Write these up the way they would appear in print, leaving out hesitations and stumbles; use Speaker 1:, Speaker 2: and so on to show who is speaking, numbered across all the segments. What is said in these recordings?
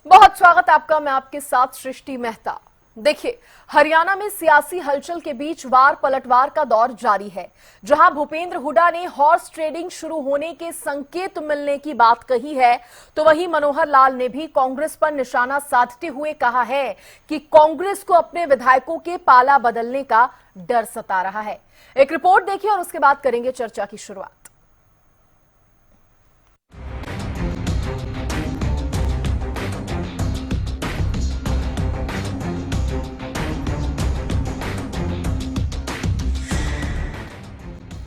Speaker 1: बहुत स्वागत आपका। मैं आपके साथ सृष्टि मेहता। देखिए, हरियाणा में सियासी हलचल के बीच वार पलटवार का दौर जारी है। जहां भूपेंद्र हुड्डा ने हॉर्स ट्रेडिंग शुरू होने के संकेत मिलने की बात कही है, तो वहीं मनोहर लाल ने भी कांग्रेस पर निशाना साधते हुए कहा है कि कांग्रेस को अपने विधायकों के पाला बदलने का डर सता रहा है। एक रिपोर्ट देखिए और उसके बाद करेंगे चर्चा की शुरुआत।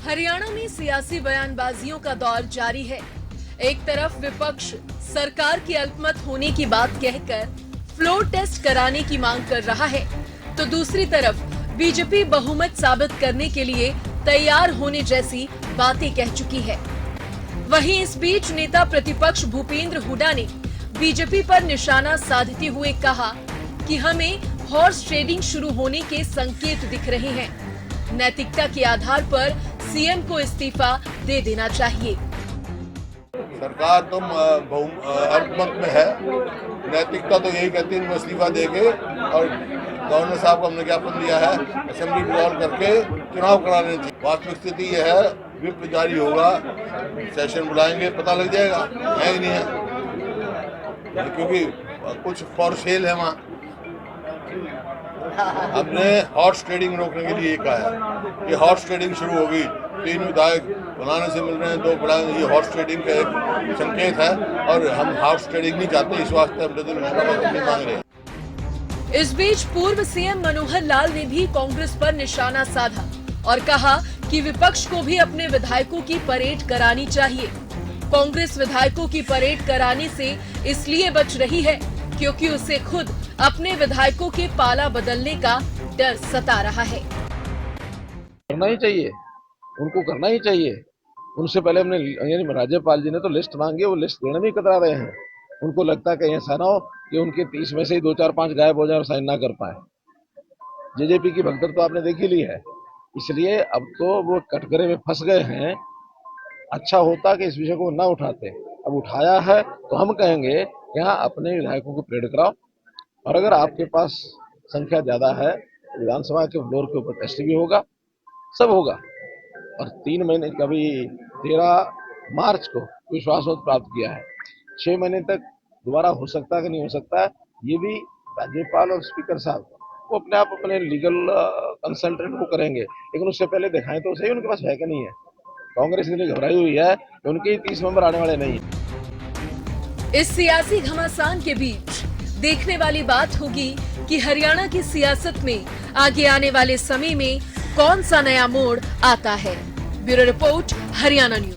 Speaker 1: हरियाणा में सियासी बयानबाजियों का दौर जारी है। एक तरफ विपक्ष सरकार की अल्पमत होने की बात कहकर फ्लोर टेस्ट कराने की मांग कर रहा है, तो दूसरी तरफ बीजेपी बहुमत साबित करने के लिए तैयार होने जैसी बातें कह चुकी है। वहीं इस बीच नेता प्रतिपक्ष भूपेंद्र हुड्डा ने बीजेपी पर निशाना साधते हुए कहा कि हमें हॉर्स ट्रेडिंग शुरू होने के संकेत दिख रहे हैं। नैतिकता के आधार पर सीएम को इस्तीफा दे देना चाहिए।
Speaker 2: सरकार तो अल्पमत में है, नैतिकता तो यही कहती है इनको इस्तीफा देके, और गवर्नर साहब को हमने ज्ञापन दिया है असेंबली डिसॉल्व करके चुनाव कराने चाहिए। वास्तविक स्थिति यह है, व्हिप जारी होगा, सेशन बुलाएंगे, पता लग जाएगा है कि नहीं है, क्योंकि कुछ फॉर सेल है वहाँ। हमने हॉर्स ट्रेडिंग रोकने के लिए कहा है कि हॉर्स ट्रेडिंग शुरू होगी, 3 विधायक बनाने से मिल रहे हैं, 2 बढ़ाएंगे, ये हॉर्स ट्रेडिंग का एक संकेत है और हम हॉर्स ट्रेडिंग नहीं चाहते, इस वास्ते हम रेजोल्यूशन मांग रहे हैं।
Speaker 1: इस बीच पूर्व सीएम मनोहर लाल ने भी कांग्रेस पर निशाना साधा और कहा कि विपक्ष को भी अपने विधायकों की परेड करानी चाहिए। कांग्रेस विधायकों की परेड कराने से इसलिए बच रही है क्योंकि उसे खुद अपने विधायकों के पाला बदलने का डर सता रहा है।
Speaker 3: करना ही चाहिए, उनको करना ही चाहिए। उनसे पहले हमने यानी राज्यपाल जी ने तो लिस्ट मांगी, वो लिस्ट देने में कतरा रहे हैं। उनको लगता है कि ऐसा ना हो कि उनके 30 में से ही 2 4 5 गायब हो जाए और साइन ना कर पाए। जेजेपी की भगदड़ तो आपने देख ही ली है, इसलिए अब तो वो कटघरे में फंस गए हैं। अच्छा होता कि इस विषय को ना उठाते, अब उठाया है तो हम कहेंगे यहाँ अपने विधायकों को परेड कराओ, और अगर आपके पास संख्या ज्यादा है विधानसभा के फ्लोर के ऊपर टेस्ट भी होगा, सब होगा। और 3 महीने कभी 13 मार्च को विश्वास मत प्राप्त किया है, 6 महीने तक दोबारा हो सकता है कि नहीं हो सकता है, ये भी राज्यपाल और स्पीकर साहब वो अपने आप अपने लीगल कंसल्टेंट को करेंगे, लेकिन उससे पहले दिखाएं तो सही उनके पास है कि नहीं है। कांग्रेस इतनी घबराई हुई है कि उनके 30 मेंबर आने वाले नहीं है।
Speaker 1: इस सियासी घमासान के बीच देखने वाली बात होगी कि हरियाणा की सियासत में आगे आने वाले समय में कौन सा नया मोड़ आता है। Bureau report, Haryana news.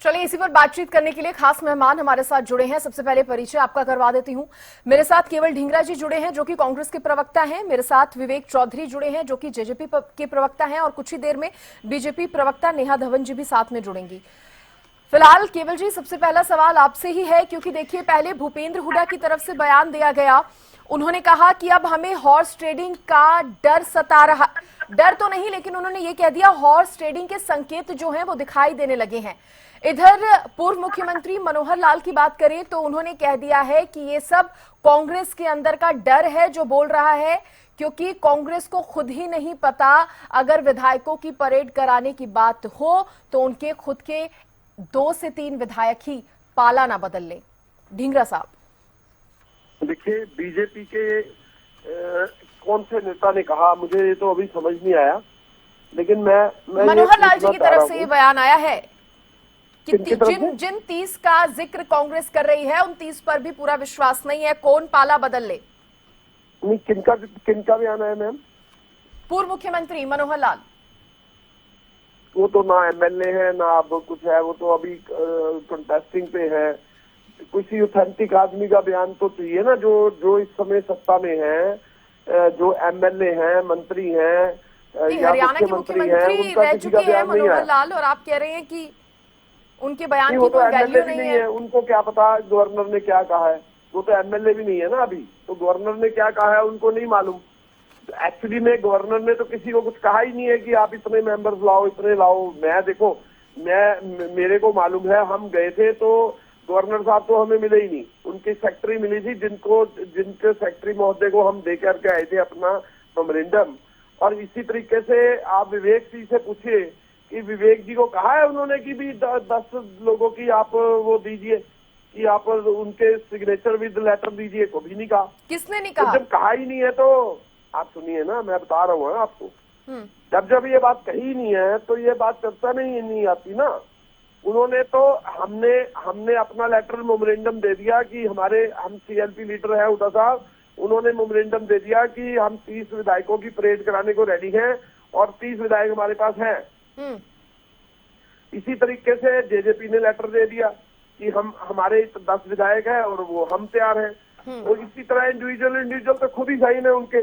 Speaker 1: चलिए, इसी पर बातचीत करने के लिए खास मेहमान हमारे साथ जुड़े हैं। सबसे पहले परिचय आपका करवा देती हूं। मेरे साथ केवल ढींगरा जी जुड़े हैं जो कि कांग्रेस के प्रवक्ता हैं। मेरे साथ विवेक चौधरी जुड़े हैं जो कि जेजेपी के प्रवक्ता हैं, और कुछ ही देर में बीजेपी प्रवक्ता नेहा धवन जी भी साथ में जुड़ेंगी। फिलहाल केवल जी, सबसे पहला सवाल आपसे ही है, क्योंकि देखिए पहले भूपेंद्र हुड्डा की तरफ से बयान दिया गया, उन्होंने कहा कि अब हमें हॉर्स ट्रेडिंग का डर सता रहा, डर तो नहीं लेकिन उन्होंने ये कह दिया हॉर्स ट्रेडिंग के संकेत जो हैं वो दिखाई देने लगे हैं। इधर पूर्व मुख्यमंत्री मनोहर लाल की बात करें तो उन्होंने कह दिया है कि ये सब कांग्रेस के अंदर का डर है जो बोल रहा है, क्योंकि कांग्रेस को खुद ही नहीं पता अगर विधायकों की परेड कराने की बात हो तो उनके खुद के 2 से 3 विधायक ही पाला ना बदल ले। ढींगरा साहब,
Speaker 4: देखिए बीजेपी के कौन से नेता ने कहा, मुझे ये तो अभी समझ नहीं आया, लेकिन मैं
Speaker 1: मनोहर लाल जी की तरफ से ये बयान आया है कि जिन 30 का जिक्र कांग्रेस कर रही है उन 30 पर भी पूरा विश्वास नहीं है, कौन पाला बदल ले।
Speaker 4: नहीं, किनका बयान आया मैम?
Speaker 1: पूर्व मुख्यमंत्री मनोहर लाल।
Speaker 4: वो तो ना एमएलए है ना अब कुछ है, वो तो अभी कंटेस्टिंग पे है। किसी ऑथेंटिक आदमी का बयान तो चाहिए ना, जो इस समय सत्ता में है, जो एमएलए हैं, मंत्री हैं या
Speaker 1: हरियाणा के मुख्यमंत्री रह चुके हैं मनोहर लाल, और आप कह रहे हैं कि उनके बयान की कोई वैल्यू नहीं है।
Speaker 4: उनको क्या पता गवर्नर ने क्या कहा है, वो तो एमएलए भी नहीं है ना अभी, तो गवर्नर ने क्या कहा है उनको नहीं मालूम। एक्चुअली में गवर्नर ने तो किसी को कुछ कहा ही नहीं है कि आप इतने मेंबर्स लाओ, इतने लाओ। मैं देखो, मेरे को मालूम है, हम गए थे तो गवर्नर साहब तो हमें मिले ही नहीं, उनकी सेक्रेटरी मिली थी, जिनके सेक्रेटरी महोदय को हम दे करके आए थे अपना मेमोरेंडम। और इसी तरीके से आप विवेक जी से पूछिए कि विवेक जी को कहा है उन्होंने कि भी 10 लोगों की आप वो दीजिए, कि आप उनके सिग्नेचर विद लेटर दीजिए, को भी नहीं कहा।
Speaker 1: किसने नहीं
Speaker 4: तो
Speaker 1: कहा?
Speaker 4: जब कहा ही नहीं है तो आप सुनिए ना, मैं बता रहा हूँ आपको, जब ये बात कही नहीं है तो ये बात चर्चा नहीं आती ना। उन्होंने तो हमने अपना लेटर मेमोरेंडम दे दिया कि हम सीएलपी लीडर है हुड्डा साहब, उन्होंने मेमोरेंडम दे दिया कि हम 30 विधायकों की परेड कराने को रेडी हैं और 30 विधायक हमारे पास हैं। इसी तरीके से जेजेपी ने लेटर दे दिया कि हमारे 10 विधायक हैं और वो हम तैयार हैं। और इसी तरह इंडिविजुअल तो खुद ही साइन है उनके।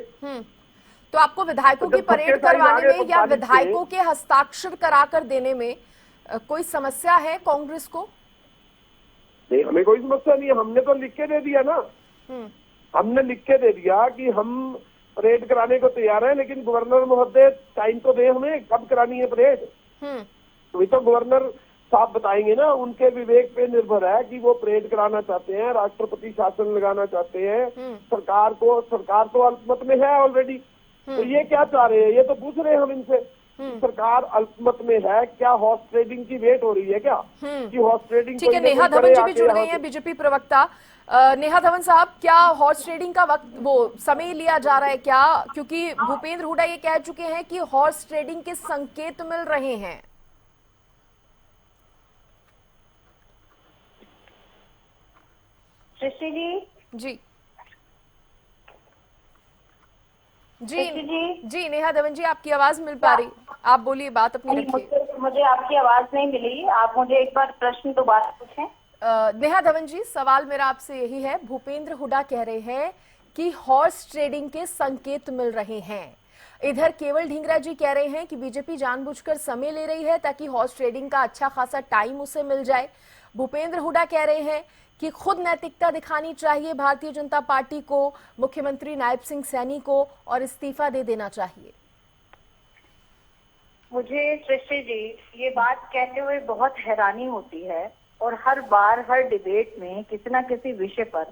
Speaker 1: तो आपको विधायकों की परेड करवाने में या विधायकों के हस्ताक्षर कराकर देने में कोई समस्या है कांग्रेस को?
Speaker 4: नहीं, हमें कोई समस्या नहीं है, हमने तो लिख के दे दिया ना। हमने लिख के दे दिया कि हम परेड कराने को तैयार हैं, लेकिन गवर्नर महोदय टाइम तो दे हमें, कब करानी है परेड। तो तो गवर्नर साहब बताएंगे ना, उनके विवेक पे निर्भर है कि वो परेड कराना चाहते हैं, राष्ट्रपति शासन लगाना चाहते हैं। सरकार तो अल्पमत में है ऑलरेडी, तो ये क्या चाह रहे हैं, ये तो पूछ रहे हैं हम इनसे। सरकार अल्पमत में है, क्या हॉर्स ट्रेडिंग की वेट हो रही है क्या कि हॉर्स ट्रेडिंग?
Speaker 1: ठीक है, नेहा धवन जी भी जुड़ गई हैं, बीजेपी प्रवक्ता। नेहा धवन साहब, क्या हॉर्स ट्रेडिंग का समय लिया जा रहा है क्या? क्योंकि भूपेंद्र हुड्डा ये कह चुके हैं कि हॉर्स ट्रेडिंग के संकेत मिल रहे हैं।
Speaker 5: सृष्टि जी
Speaker 1: जी नेहा धवन जी, आपकी आवाज मिल पा रही, आप बोलिए, बात अपनी रखिए।
Speaker 5: मुझे आपकी आवाज नहीं मिली, आप मुझे एक बार प्रश्न दोबारा पूछें।
Speaker 1: नेहा धवन जी, सवाल मेरा आपसे यही है, भूपेंद्र हुड्डा कह रहे हैं कि हॉर्स ट्रेडिंग के संकेत मिल रहे हैं, इधर केवल ढींगरा जी कह रहे हैं कि बीजेपी जानबूझकर समय ले रही है ताकि हॉर्स ट्रेडिंग का अच्छा खासा टाइम उसे मिल जाए। भूपेंद्र हुड्डा कह रहे हैं कि खुद नैतिकता दिखानी चाहिए भारतीय जनता पार्टी को, मुख्यमंत्री नायब सिंह सैनी को, और इस्तीफा दे देना चाहिए।
Speaker 5: मुझे सृष्टि जी ये बात कहते हुए बहुत हैरानी होती है, और हर बार हर डिबेट में किसी न किसी विषय पर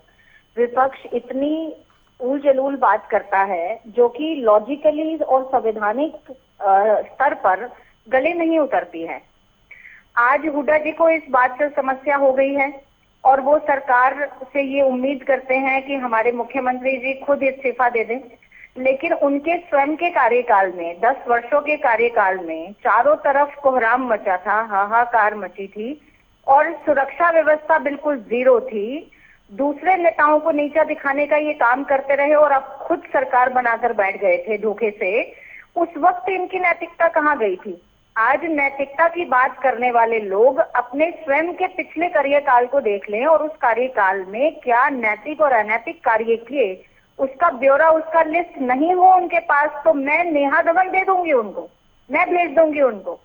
Speaker 5: विपक्ष इतनी उल-जलूल बात करता है जो कि लॉजिकली और संवैधानिक स्तर पर गले नहीं उतरती है। आज हुड्डा जी को इस बात से समस्या हो गई है और वो सरकार से ये उम्मीद करते हैं कि हमारे मुख्यमंत्री जी खुद इस्तीफा दे दें, लेकिन उनके स्वयं के कार्यकाल में 10 वर्षों के कार्यकाल में चारों तरफ कोहराम मचा था, हाहाकार मची थी और सुरक्षा व्यवस्था बिल्कुल जीरो थी। दूसरे नेताओं को नीचा दिखाने का ये काम करते रहे और अब खुद सरकार बनाकर बैठ गए थे धोखे से। उस वक्त इनकी नैतिकता कहाँ गई थी? आज नैतिकता की बात करने वाले लोग अपने स्वयं के पिछले कार्यकाल को देख लें और उस कार्यकाल में क्या नैतिक और अनैतिक कार्य किए उसका ब्यौरा, उसका लिस्ट नहीं हो उनके पास तो मैं नेहा धवन दे दूंगी उनको, मैं भेज दूंगी उनको।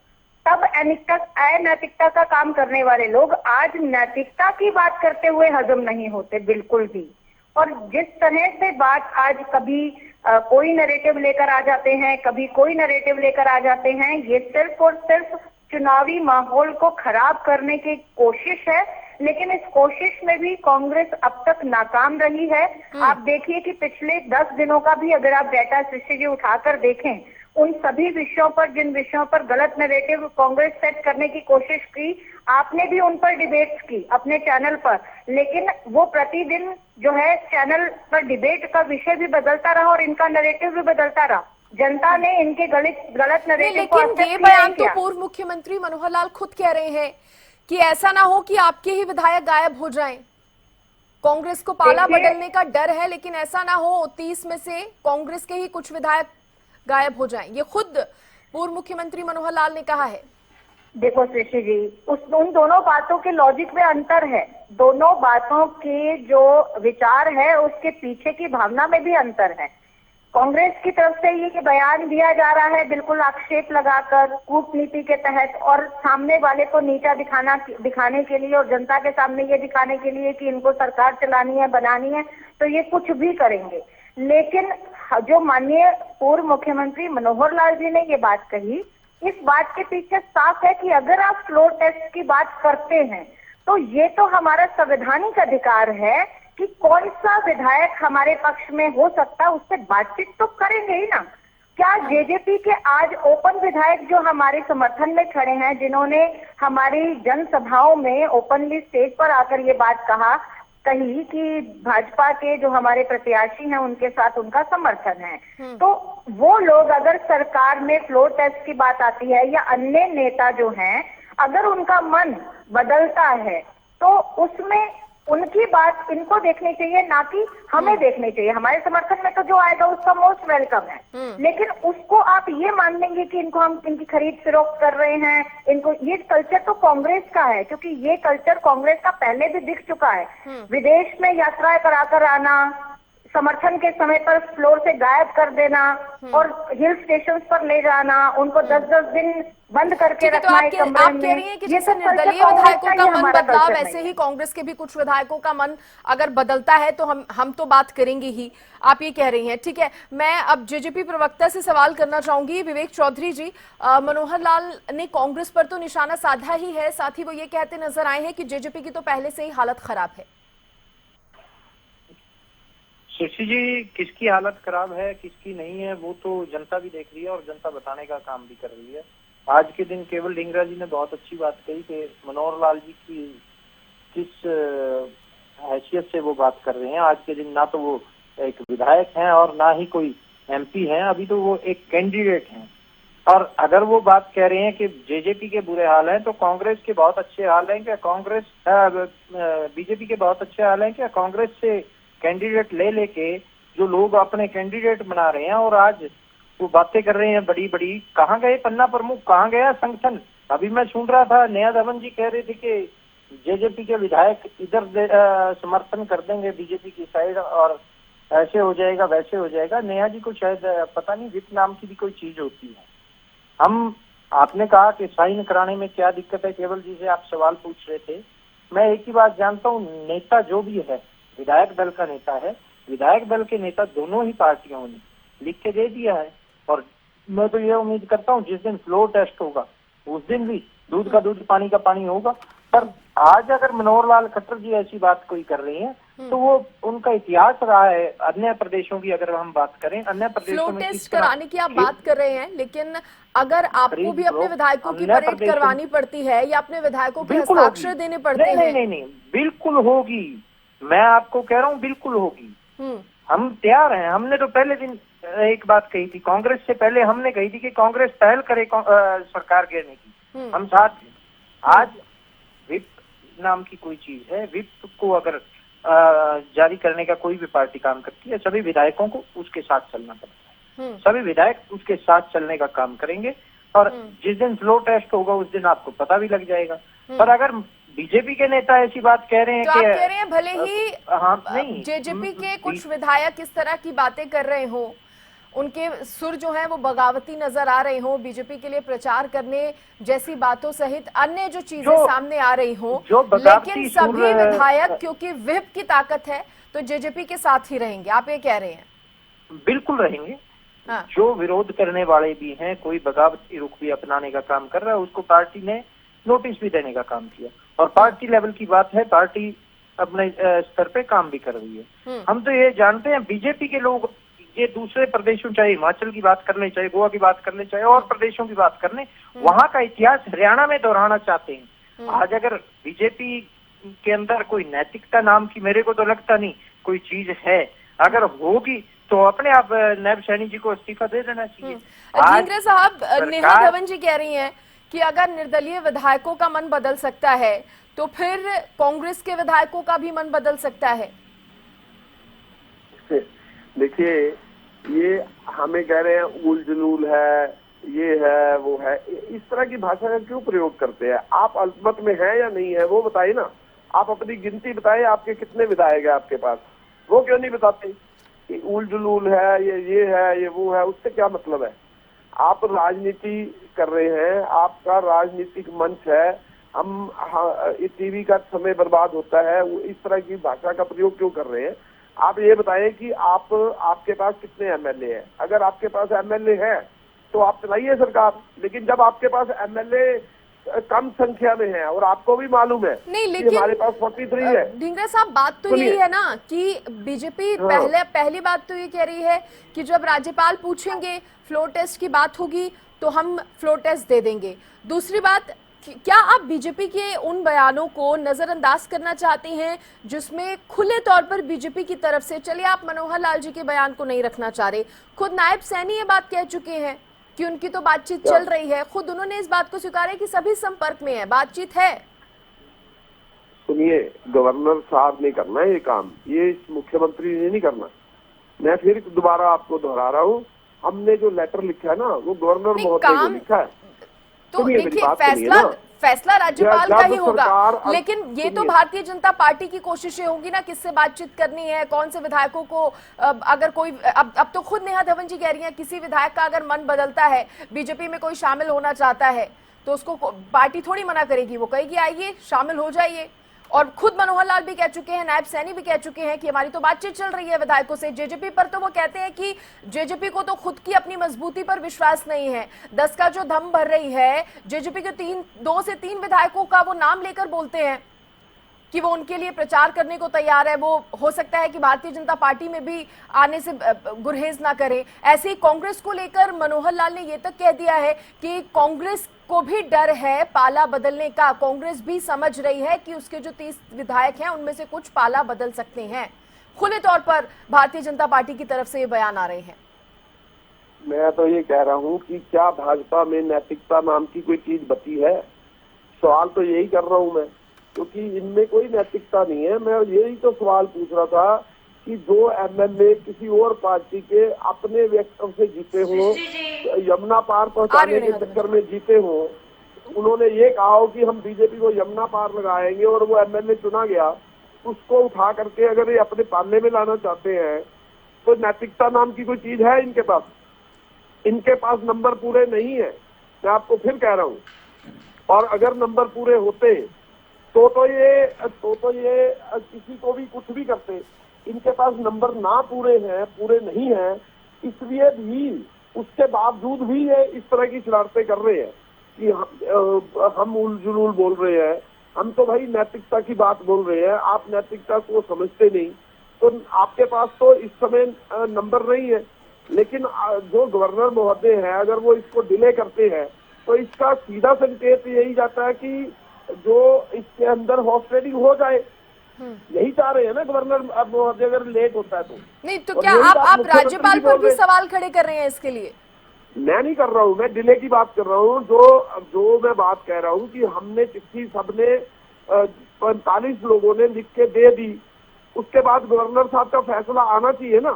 Speaker 5: तब अनैतिकता का काम करने वाले लोग आज नैतिकता की बात करते हुए हजम नहीं होते बिल्कुल भी। और जिस तरह से बात आज कभी कोई नैरेटिव लेकर आ जाते हैं, कभी कोई नैरेटिव लेकर आ जाते हैं, ये सिर्फ और सिर्फ चुनावी माहौल को खराब करने की कोशिश है। लेकिन इस कोशिश में भी कांग्रेस अब तक नाकाम रही है। आप देखिए कि पिछले 10 दिनों का भी अगर आप डाटा सृष्टि जी उठाकर देखें, उन सभी विषयों पर जिन विषयों पर गलत नैरेटिव कांग्रेस सेट करने की कोशिश की, आपने भी उन पर डिबेट्स की अपने चैनल पर, लेकिन वो प्रतिदिन जो है चैनल पर डिबेट का विषय भी बदलता रहा और इनका नैरेटिव भी बदलता रहा। जनता ने इनके गलत नैरेटिव को
Speaker 1: लेकिन ये बयान तो पूर्व मुख्यमंत्री मनोहर लाल खुद कह रहे हैं कि ऐसा ना हो कि आपके ही विधायक गायब हो जाएं। कांग्रेस को पाला बदलने का डर है, लेकिन ऐसा ना हो 30 में से कांग्रेस के ही कुछ विधायक गायब हो जाएं, ये खुद पूर्व मुख्यमंत्री मनोहर लाल ने कहा है।
Speaker 5: देखो शशि जी, उन दोनों बातों के लॉजिक में अंतर है, दोनों बातों के जो विचार है उसके पीछे की भावना में भी अंतर है। कांग्रेस की तरफ से ये बयान दिया जा रहा है बिल्कुल आक्षेप लगाकर, कूटनीति के तहत, और सामने वाले को नीचा दिखाने के लिए और जनता के सामने ये दिखाने के लिए कि इनको सरकार चलानी है, बनानी है, तो ये कुछ भी करेंगे। लेकिन जो माननीय पूर्व मुख्यमंत्री मनोहर लाल जी ने ये बात कही, इस बात के पीछे साफ है कि अगर आप फ्लोर टेस्ट की बात करते हैं तो ये तो हमारा संवैधानिक अधिकार है कि कौन सा विधायक हमारे पक्ष में हो सकता है, उससे बातचीत तो करेंगे ही ना। क्या जेजेपी के आज ओपन विधायक जो हमारे समर्थन में खड़े हैं, जिन्होंने हमारी जनसभाओं में ओपनली स्टेज पर आकर ये बात कही कि भाजपा के जो हमारे प्रत्याशी हैं उनके साथ उनका समर्थन है, तो वो लोग अगर सरकार में फ्लोर टेस्ट की बात आती है या अन्य नेता जो हैं, अगर उनका मन बदलता है तो उसमें उनकी बात इनको देखनी चाहिए, ना कि हमें देखनी चाहिए। हमारे समर्थन में तो जो आएगा उसका मोस्ट वेलकम है, लेकिन उसको आप ये मान लेंगे कि इनको हम इनकी खरीद फरोख्त कर रहे हैं, इनको ये कल्चर तो कांग्रेस का है, क्योंकि ये कल्चर कांग्रेस का पहले भी दिख चुका है। विदेश में यात्राएं कराकर आना, समर्थन के समय पर फ्लोर से गायब कर देना और हिल स्टेशन पर ले जाना, उनको 10-10 दिन बंद करके
Speaker 1: तो
Speaker 5: रखना
Speaker 1: आप
Speaker 5: एक
Speaker 1: कह
Speaker 5: कमरे
Speaker 1: रही हैं कि
Speaker 5: में। ये
Speaker 1: जैसे
Speaker 5: सब कल्चर
Speaker 1: निर्दलीय
Speaker 5: कांग्रेस
Speaker 1: विधायकों
Speaker 5: का
Speaker 1: का
Speaker 5: ही
Speaker 1: मन
Speaker 5: हमारा
Speaker 1: बदला,
Speaker 5: कल्चर नहीं
Speaker 1: वैसे
Speaker 5: है।
Speaker 1: ही कांग्रेस के भी कुछ विधायकों का मन अगर बदलता है तो हम तो बात करेंगे ही, आप ये कह रही हैं। ठीक है, मैं अब जेजेपी प्रवक्ता से सवाल करना चाहूंगी। विवेक चौधरी जी, मनोहर लाल ने कांग्रेस पर तो निशाना साधा ही है, साथ ही वो ये कहते नजर आए हैं कि जेजेपी की तो पहले से ही हालत खराब है।
Speaker 6: सुश्री जी, किसकी हालत खराब है किसकी नहीं है वो तो जनता भी देख रही है और जनता बताने का काम भी कर रही है। आज के दिन केवल ढींगरा जी ने बहुत अच्छी बात कही कि मनोहर लाल जी की किस हैसियत से वो बात कर रहे हैं। आज के दिन ना तो वो एक विधायक हैं और ना ही कोई एमपी हैं, अभी तो वो एक कैंडिडेट हैं। और अगर वो बात कह रहे हैं कि जेजेपी के बुरे हाल हैं तो कांग्रेस के बहुत अच्छे हाल हैं क्या? बीजेपी के बहुत अच्छे हाल हैं क्या? कांग्रेस से कैंडिडेट ले लेके जो लोग अपने कैंडिडेट बना रहे हैं और आज वो बातें कर रहे हैं बड़ी बड़ी। कहाँ गए पन्ना प्रमुख, कहाँ गया संगठन? अभी मैं सुन रहा था नेहा धवन जी कह रहे थे कि जेजेपी के विधायक इधर समर्थन कर देंगे बीजेपी की साइड और ऐसे हो जाएगा वैसे हो जाएगा। नेहा जी को शायद पता नहीं विप नाम की भी कोई चीज होती है। आपने कहा कि साइन कराने में क्या दिक्कत है, केवल जी से आप सवाल पूछ रहे थे। मैं एक ही बात जानता हूँ, नेता जो भी है विधायक दल का नेता है, विधायक दल के नेता दोनों ही पार्टियों ने लिख के दे दिया है। और मैं तो ये उम्मीद करता हूँ जिस दिन फ्लोर टेस्ट होगा उस दिन भी दूध का दूध पानी का पानी होगा। पर आज अगर मनोहर लाल खट्टर जी ऐसी बात कोई कर रही हैं तो वो उनका इतिहास रहा है। अन्य प्रदेशों की अगर हम बात करें, अन्य प्रदेशों
Speaker 1: फ्लो
Speaker 6: में
Speaker 1: टेस्ट कराने की आप बात कर रहे हैं, लेकिन अगर आपको भी अपने विधायकों की
Speaker 6: अन्य
Speaker 1: परेड
Speaker 6: प्रदेशों
Speaker 1: करवानी पड़ती है या अपने विधायकों के
Speaker 6: बिल्कुल
Speaker 1: हस्ताक्षर
Speaker 6: होगी।
Speaker 1: देने पड़ते हैं।
Speaker 6: नहीं, बिल्कुल होगी। मैं आपको कह रहा हूँ बिल्कुल होगी। हम तैयार हैं। हमने तो पहले दिन एक बात कही थी, कांग्रेस से पहले हमने कही थी कि कांग्रेस पहल करे सरकार गिरने की। हम साथ हैं। आज विप नाम की कोई चीज है, विप को अगर जारी करने का कोई भी पार्टी काम करती है, सभी विधायकों को उसके साथ चलना पड़ता है। सभी विधायक उसके साथ चलने का काम करेंगे और जिस दिन फ्लो टेस्ट होगा उस दिन आपको पता भी लग जाएगा। पर अगर बीजेपी के नेता ऐसी बात कह रहे हैं
Speaker 1: तो
Speaker 6: कि
Speaker 1: आप कह रहे हैं भले ही
Speaker 6: नहीं
Speaker 1: जेजेपी के कुछ विधायक इस तरह की बातें कर रहे हो, उनके सुर जो हैं वो बगावती नजर आ रहे हो, बीजेपी के लिए प्रचार करने जैसी बातों सहित अन्य जो चीजें सामने आ रही हो, लेकिन सभी विधायक क्योंकि व्हिप की ताकत है तो जेजेपी के साथ ही रहेंगे, आप ये कह रहे हैं?
Speaker 6: बिल्कुल रहेंगे।
Speaker 1: हाँ।
Speaker 6: जो विरोध करने वाले भी हैं, कोई बगावती रुख भी अपनाने का काम कर रहा है, उसको पार्टी ने नोटिस भी देने का काम किया। और पार्टी लेवल की बात है, पार्टी अपने स्तर पे काम भी कर रही है। हम तो ये जानते हैं बीजेपी के लोग ये दूसरे प्रदेशों, चाहे हिमाचल की बात कर ले, चाहे गोवा की बात कर ले, चाहे और प्रदेशों की बात कर ले, वहां का इतिहास हरियाणा में दोहराना चाहते हैं। आज अगर बीजेपी के अंदर कोई नैतिकता नाम की मेरे को तो लगता नहीं कोई चीज है। अगर होगी तो अपने आप नायब सैनी जी को इस्तीफा दे देना चाहिए।
Speaker 1: ढींगरे साहब, नेहा धवन जी कह रही हैं कि अगर निर्दलीय विधायकों का मन बदल सकता है तो फिर कांग्रेस के विधायकों का भी मन बदल सकता है।
Speaker 4: देखिए, ये हमें कह रहे हैं उल जलूल है, ये है वो है, इस तरह की भाषा का क्यों प्रयोग करते हैं? आप अल्पमत में है या नहीं है वो बताइए ना। आप अपनी गिनती बताइए, आपके कितने विधायक है आपके पास, वो क्यों नहीं बताते? उल जलूल है, ये है, ये वो है, उससे क्या मतलब है? आप राजनीति कर रहे हैं, आपका राजनीतिक मंच है, हम टीवी का समय बर्बाद होता है, वो इस तरह की भाषा का प्रयोग क्यों कर रहे हैं? आप ये बताइए कि आपके पास कितने एमएलए हैं? अगर आपके पास एमएलए है तो आप चलाइए सरकार, लेकिन जब आपके पास एमएलए कम संख्या में है, और आपको भी मालूम है
Speaker 1: नहीं,
Speaker 4: कि
Speaker 1: लेकिन
Speaker 4: हमारे पास 43 है।
Speaker 1: ढींगरा साहब, बात तो
Speaker 4: सुनिए।
Speaker 1: यही है ना कि बीजेपी पहली बात तो ये कह रही है कि जब राज्यपाल पूछेंगे, फ्लोर टेस्ट की बात होगी तो हम फ्लोर टेस्ट दे देंगे। दूसरी बात, क्या आप बीजेपी के उन बयानों को नजरअंदाज करना चाहती हैं जिसमें खुले तौर पर बीजेपी की तरफ से, चलिए आप मनोहर लाल जी के बयान को नहीं रखना चाह रहे, खुद नायब सैनी ये बात कह चुके हैं कि उनकी तो बातचीत चल रही है, खुद उन्होंने इस बात को स्वीकारा है कि सभी संपर्क में है, बातचीत है।
Speaker 4: सुनिए, गवर्नर साहब ने करना है ये काम, ये मुख्यमंत्री ने नहीं करना। मैं फिर दोबारा आपको दोहरा रहा हूँ, हमने जो लेटर लिखा है ना, वो गवर्नर महोदय को लिखा है।
Speaker 1: तो देखिए, फैसला राज्यपाल का ही होगा, लेकिन ये तो भारतीय जनता पार्टी की कोशिशें होंगी ना, किससे बातचीत करनी है, कौन से विधायकों को, अगर कोई अब तो खुद नेहा धवन जी कह रही हैं, किसी विधायक का अगर मन बदलता है, बीजेपी में कोई शामिल होना चाहता है तो उसको पार्टी थोड़ी मना करेगी, वो कहेगी आइए शामिल हो जाइए। और खुद मनोहर लाल भी कह चुके हैं, नायब सैनी भी कह चुके हैं कि हमारी तो बातचीत चल रही है विधायकों से। जेजेपी पर तो वो कहते हैं कि जेजेपी को तो खुद की अपनी मजबूती पर विश्वास नहीं है, 10 का जो दम भर रही है, जेजेपी के 2 से 3 विधायकों का वो नाम लेकर बोलते हैं कि वो उनके लिए प्रचार करने को तैयार है, वो हो सकता है कि भारतीय जनता पार्टी में भी आने से गुरेज ना करें। ऐसे ही कांग्रेस को लेकर मनोहर लाल ने ये तक कह दिया है कि कांग्रेस को भी डर है पाला बदलने का, कांग्रेस भी समझ रही है कि उसके जो 30 विधायक हैं उनमें से कुछ पाला बदल सकते हैं। खुले तौर पर भारतीय जनता पार्टी की तरफ से ये बयान आ रहे हैं।
Speaker 4: मैं तो ये कह रहा हूँ कि क्या भाजपा में नैतिकता नाम की कोई चीज बची है? सवाल तो यही कर रहा हूँ मैं, क्योंकि इनमें कोई नैतिकता नहीं है। मैं यही तो सवाल पूछ रहा था कि जो एमएलए किसी और पार्टी के अपने व्यक्तित्व से जीते हो, यमुना पार पहुंचाने के चक्कर में जीते हो, उन्होंने ये कहा हो कि हम बीजेपी को यमुना पार लगाएंगे, और वो एमएलए चुना गया, उसको उठा करके अगर ये अपने पालने में लाना चाहते हैं तो नैतिकता नाम की कोई चीज है इनके पास? इनके पास नंबर पूरे नहीं है, मैं आपको फिर कह रहा हूँ। और अगर नंबर पूरे होते तो ये किसी को भी कुछ भी करते। इनके पास नंबर ना पूरे हैं, पूरे नहीं हैं, इसलिए भी उसके बावजूद भी ये इस तरह की शरारतें कर रहे हैं कि हम उल जुलूल बोल रहे हैं। हम तो भाई नैतिकता की बात बोल रहे हैं, आप नैतिकता को समझते नहीं, तो आपके पास तो इस समय नंबर नहीं है। लेकिन जो गवर्नर महोदय हैं, अगर वो इसको डिले करते हैं तो इसका सीधा संकेत यही जाता है कि जो इसके अंदर हॉर्स ट्रेडिंग हो जाए, यही चाह रहे हैं ना गवर्नर महोदय, अगर लेट होता है तो।
Speaker 1: नहीं तो क्या आप राज्यपाल पर भी सवाल खड़े कर रहे हैं इसके लिए?
Speaker 4: मैं नहीं कर रहा हूँ, मैं डिले की बात कर रहा हूँ। जो मैं बात कह रहा हूँ कि हमने चिट्ठी सबने 45 लोगों ने लिख के दे दी, उसके बाद गवर्नर साहब का फैसला आना चाहिए ना।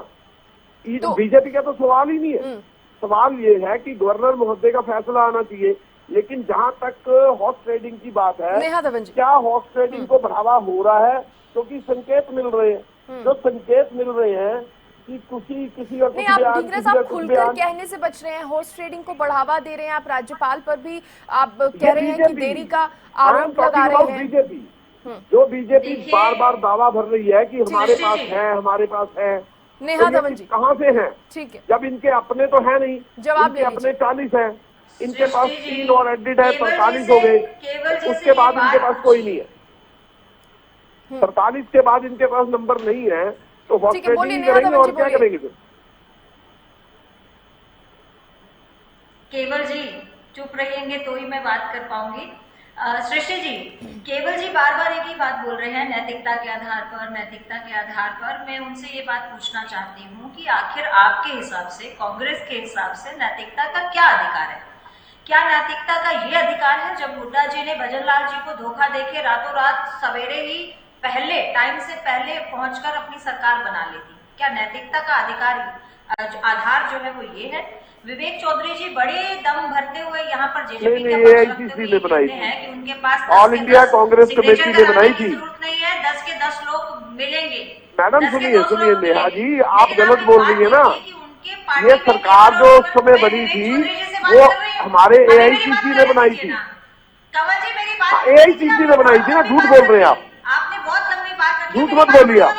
Speaker 4: तो बीजेपी का तो सवाल ही नहीं है। सवाल ये है कि गवर्नर महोदय का फैसला आना चाहिए। लेकिन जहां तक हॉर्स ट्रेडिंग की बात है, क्या हॉर्स ट्रेडिंग को बढ़ावा हो रहा है? क्योंकि संकेत मिल रहे हैं, जो संकेत मिल रहे हैं कि किसी और
Speaker 1: नहीं, आप ढींगरा साहब खुलकर कहने से बच रहे हैं, हॉर्स ट्रेडिंग को बढ़ावा दे रहे हैं, आप राज्यपाल पर भी आप कह रहे हैं कि देरी का आरोप लगा रहे हैं।
Speaker 4: बीजेपी जो बीजेपी बार बार दावा भर रही है कि हमारे पास है, हमारे पास है,
Speaker 1: नेहा धवन जी
Speaker 4: कहाँ से है?
Speaker 1: ठीक है,
Speaker 4: जब इनके अपने तो है नहीं,
Speaker 1: जवाब
Speaker 4: इनके अपने 40 है, इनके पास 3 और एडिट है, 45 हो गए, उसके बाद इनके पास कोई नहीं है। 47 के बाद इनके पास नंबर नहीं है, तो हॉर्स ट्रेडिंग करेंगे और क्या करेंगे फिर?
Speaker 7: केवल जी चुप रहेंगे तो ही मैं बात कर पाऊंगी। सृष्टि जी, केवल जी बार बार एक ही बात बोल रहे हैं, नैतिकता के आधार पर, नैतिकता के आधार पर। मैं उनसे ये बात पूछना चाहती हूँ कि आखिर आपके हिसाब से, कांग्रेस के हिसाब से नैतिकता का क्या अधिकार है? क्या नैतिकता का ये अधिकार है जब हुड्डा जी ने भजन लाल जी को धोखा देके रातों रात सवेरे ही पहले टाइम से पहले पहुंचकर अपनी सरकार बना ली थी? क्या नैतिकता का आधार जो है वो ये है? विवेक चौधरी जी बड़े दम भरते हुए यहाँ पर जेजेपी के हैं कि उनके पास
Speaker 4: ऑल इंडिया कांग्रेस कमेटी ने बनाई थी,
Speaker 7: जरूरत नहीं है, 10 के 10 लोग मिलेंगे।
Speaker 4: मैडम सुनिए नेहा जी, आप गलत बोल रही है ना। ये सरकार जो उस समय बनी थी वो हमारे AICC ने बनाई थी।
Speaker 7: कंवल जी मेरी बात,
Speaker 4: AICC ने बनाई थी ना, झूठ बोल रहे हैं आप।
Speaker 7: आपने बहुत लंबी बात रखी,
Speaker 4: झूठ मत बोलिए आप,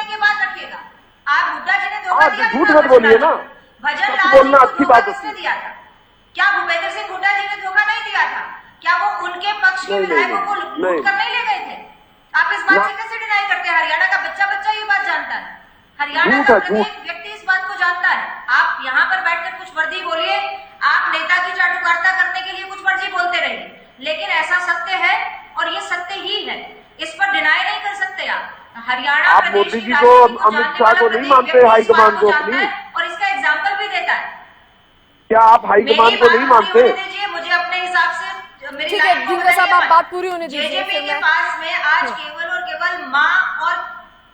Speaker 7: हुड्डा जी ने धोखा दिया,
Speaker 4: झूठ मत बोलिए ना,
Speaker 7: भजन
Speaker 4: बोलना अच्छी बात
Speaker 7: किसने दिया था? क्या भूपेंद्र सिंह हुड्डा जी ने धोखा नहीं दिया था? क्या वो उनके पक्ष के
Speaker 4: नहीं,
Speaker 7: विधायकों को
Speaker 4: नहीं,
Speaker 7: लूट
Speaker 4: नहीं।
Speaker 7: कर नहीं ले गए थे? आप इस बात
Speaker 4: ना।
Speaker 7: से कैसे डिनाई करते हैं? हरियाणा का बच्चा बच्चा ये बात जानता है, हरियाणा
Speaker 4: झूठ
Speaker 7: का
Speaker 4: है,
Speaker 7: प्रत्येक व्यक्ति इस बात को जानता है। आप यहाँ पर बैठकर कुछ वर्दी बोलिए, आप नेता की चाटुकारिता करने के लिए कुछ मर्जी बोलते रहिए, लेकिन ऐसा सत्य है और ये सत्य ही है, इस पर डिनाई नहीं कर सकते आप। हरियाणा
Speaker 4: आप
Speaker 7: प्रदेश
Speaker 4: मोदी
Speaker 7: की
Speaker 4: जी को,
Speaker 7: राजनीति
Speaker 4: अमित
Speaker 7: जानने
Speaker 4: शाह
Speaker 7: वाला
Speaker 4: को नहीं
Speaker 7: प्रत्येक
Speaker 4: मानते
Speaker 7: व्यक्ति इस
Speaker 4: हाईकमान
Speaker 7: बात
Speaker 4: को
Speaker 7: जानता
Speaker 4: अपनी?
Speaker 7: है और इसका एग्जाम्पल भी देता है।
Speaker 4: क्या आप हाईकमान
Speaker 7: मेरी
Speaker 4: को
Speaker 7: बात
Speaker 4: नहीं
Speaker 7: पूरी
Speaker 4: मानते?
Speaker 7: होने दीजिए, मुझे अपने हिसाब से मेरी
Speaker 1: ठीक है
Speaker 7: लाइन को
Speaker 1: ढींगरा साहब, आप
Speaker 7: बताइए
Speaker 1: बात पूरी होने दीजिए।
Speaker 7: जेजेपी
Speaker 1: फिर
Speaker 7: के
Speaker 1: मैं
Speaker 7: पास में आज केवल और केवल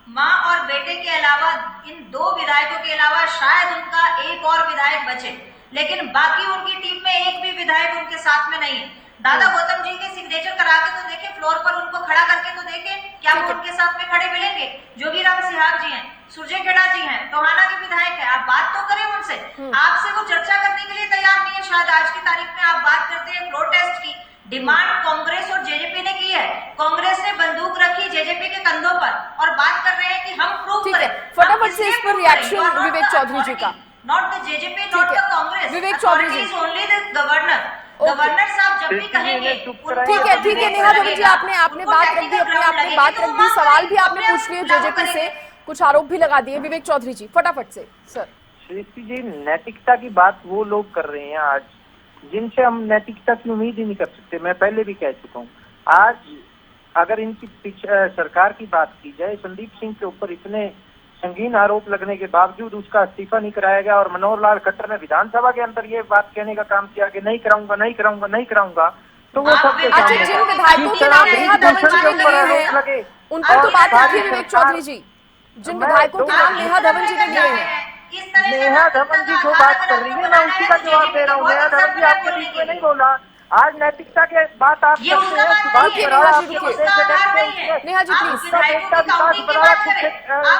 Speaker 7: माँ और बेटे के अलावा, इन दो विधायकों के अलावा शायद उनका एक और विधायक बचे, लेकिन बाकी उनकी टीम में एक भी विधायक उनके साथ में नहीं है। दादा गौतम जी के सिग्नेचर करा के तो देखे, फ्लोर पर उनको खड़ा करके तो देखे, क्या वो उनके साथ में खड़े मिलेंगे? जोगीराम सिहाग जी हैं, सुरजय खेड़ा जी हैं, टोहाना के विधायक है, आप बात तो करें उनसे। आपसे वो चर्चा करने के लिए तैयार नहीं है। शायद आज की तारीख में आप बात करते हैं फ्लोर टेस्ट की, डिमांड कांग्रेस और जेजेपी ने की है। कांग्रेस ने बंदूक रखी जेजेपी के कंधों पर और बात कर रहे हैं कि हम प्रूव
Speaker 1: ठीक है,
Speaker 7: करें।
Speaker 1: फटाफट से इस पर रिएक्शन विवेक चौधरी जी का।
Speaker 7: Not the JJP, not the Congress,
Speaker 1: Vivek Chaudhary ji.
Speaker 7: Only the governor. Governor साहब जब भी कहेंगे,
Speaker 1: ठीक है नेहा धवन जी, आपने बात रख दी, आपने बात रख दी, सवाल भी आपने पूछ लिए जेजेपी से, कुछ आरोप भी लगा दिए। विवेक चौधरी जी फटाफट से। सर
Speaker 6: सृष्टि जी, नैतिकता की बात वो लोग कर रहे हैं आज जिनसे हम नैतिकता की उम्मीद ही नहीं कर सकते। मैं पहले भी कह चुका हूँ। आज अगर इनकी सरकार की बात की जाए, संदीप सिंह के ऊपर इतने संगीन आरोप लगने के बावजूद उसका इस्तीफा नहीं कराया गया और मनोहर लाल खट्टर ने विधानसभा के अंदर ये बात कहने का काम किया कि नहीं कराऊंगा, नहीं कराऊंगा, नहीं कराऊंगा, तो वो सबके
Speaker 1: अच्छा,
Speaker 6: सामने
Speaker 1: जिन विधायकों के नाम नेहा धवन जी ने लिए हैं उन पर तो बात रखी विवेक चौधरी जी, जिन विधायकों के नाम नेहा धवन जी ने लिए हैं।
Speaker 6: नेहा धवन जी जो बात कर रही है मैं उसी का जवाब दे रहा हूँ। नेहा धवन जी आपके बीच में नहीं बोला। आज नैतिकता के बात आप
Speaker 7: ये उसका बात
Speaker 6: सुभाष
Speaker 7: नहीं है,
Speaker 6: बराड़
Speaker 1: नेहा जी,
Speaker 6: आपके
Speaker 1: रुकिए।
Speaker 6: प्रदेश अध्यक्ष हैं।
Speaker 1: नेहा जी प्लीज।
Speaker 6: उसका बेटा विकास बराड़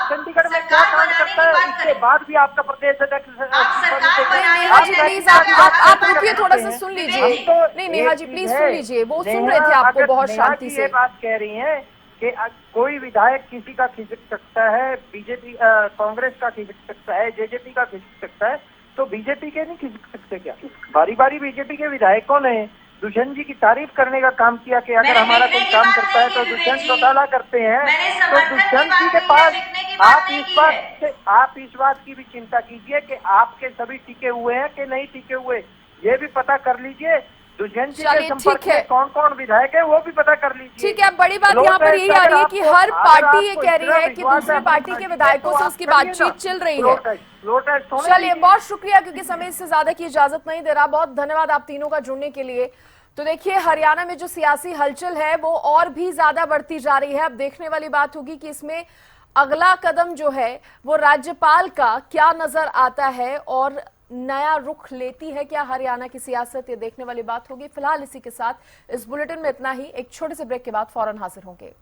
Speaker 6: चंडीगढ़ में क्या काम करता है, इसके बाद भी आपका प्रदेश अध्यक्ष
Speaker 1: नेहा जी प्लीज, आप रुकिए, थोड़ा सा सुन लीजिए। नहीं नेहा जी प्लीज सुन लीजिए, वो सुन रहे थे आपको बहुत शांति से।
Speaker 6: ये बात कह रही है कि कोई विधायक किसी का खिसक सकता है, बीजेपी कांग्रेस का खिसक सकता है, जेजेपी का खिसक सकता है, तो बीजेपी के नहीं खिसक सकते क्या? बारी बारी बीजेपी के विधायकों ने दुष्यंत जी की तारीफ करने का काम किया कि अगर हमारा कोई काम करता है तो दुष्यंत चौटाला करते हैं। तो दुष्यंत जी के पास आप इस बात की भी चिंता कीजिए कि आपके सभी टिके हुए हैं कि नहीं टिके हुए, ये भी पता कर लीजिए। दुष्यंत जी के संपर्क में कौन कौन विधायक है वो भी पता कर लीजिए।
Speaker 1: ठीक है, बड़ी बात यहाँ पर यही आ रही है कि हर पार्टी ये कह रही है कि दूसरी पार्टी के विधायकों से उसकी बातचीत चल रही है। चलिए बहुत शुक्रिया, क्योंकि समय से ज्यादा की इजाजत नहीं दे रहा। बहुत धन्यवाद आप तीनों का जुड़ने के लिए। तो देखिए हरियाणा में जो सियासी हलचल है वो और भी ज्यादा बढ़ती जा रही है। अब देखने वाली बात होगी कि इसमें अगला कदम जो है वो राज्यपाल का क्या नजर आता है और नया रुख लेती है क्या हरियाणा की सियासत, ये देखने वाली बात होगी। फिलहाल इसी के साथ इस बुलेटिन में इतना ही। एक छोटे से ब्रेक के बाद फौरन हाजिर होंगे।